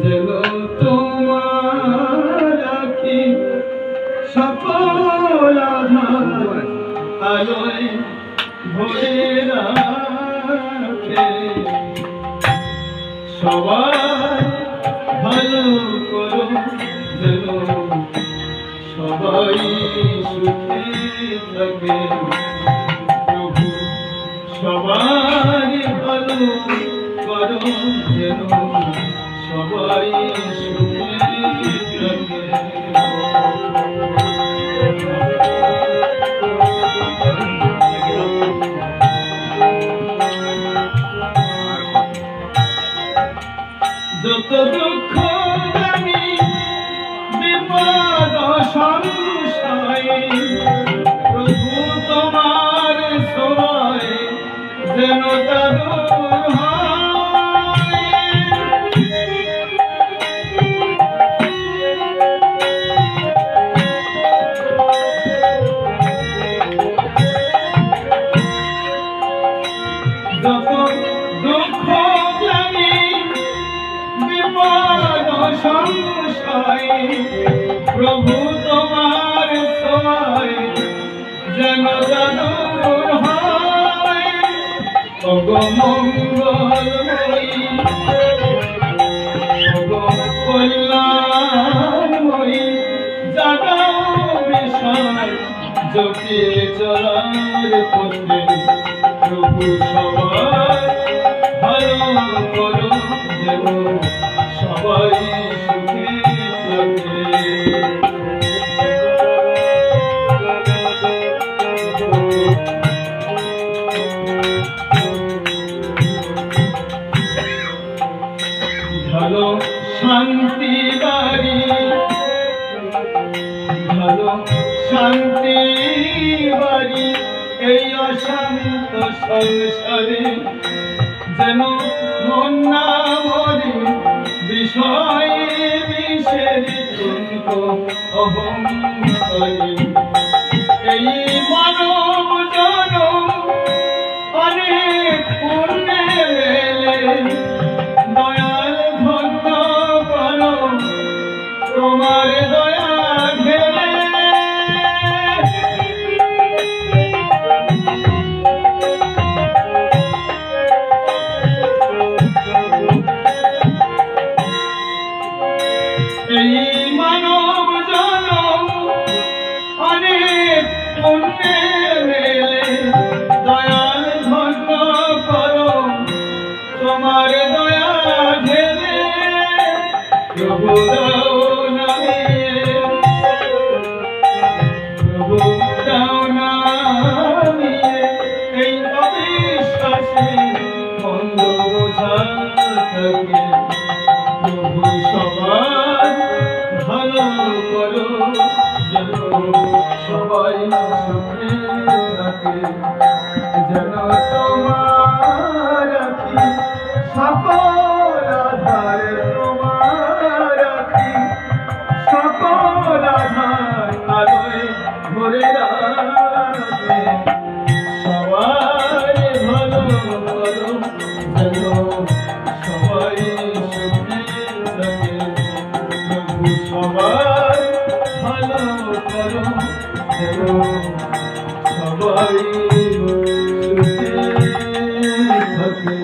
যেন তোমার আখি সকল আধার আলোয় ভরে রাখে। সবাই ভালো করো যেন সবাই সুখে থাকে। প্রভু সবাই ভালো করো যেন সবাই সুখে থাকে। যত দুঃখ জানি বিপদ সংশয়ে প্রভু তোমার ছোঁয়ায় যেন তা দূর হয়। যত দুঃখ জানি বিপদ সংশয়ে প্রভু তোমার ছোঁয়ায় যেন দূর হয়। ওগো মঙ্গলময়ী ওগো কল্যাণময়ী জাগাও বিষয় জপে চলার পথে। প্রভু সবাই ভালো করো যেন সবাই সুখে থাকে। ভালো শান্তি বাড়ি ভালো শান্তি বাড়ি এই অশান্ত সংসারে যেন মন না মরে বিষয় বিষের চিন্ত অহংকারে। এই মানব জনম অনেক পুণ্যে মেলে দয়াল ধন্য করো তোমার দয়া ঘেলে। এই মানব জনম অনেক পুণ্যে মেলে দয়াল ধন্য করো তোমার দয়া ঢেলে। প্রভু দাও নামিয়ে প্রভু দাও নামিয়ে এই অবিশ্বাসে বন্ধ বোঝা থাকে। প্রভু সবাই ভালো করো যেন সবাই সুখে থাকে। যেন তোমার আখি সকল আধার তোমার আখি সকল আধার আলোয় ভরে রাখে। সবাই ভালো করো যেন সবাই সুখে থাকে। প্রভু সবাই ভালো করো যেন সবাই সুখে থাকে।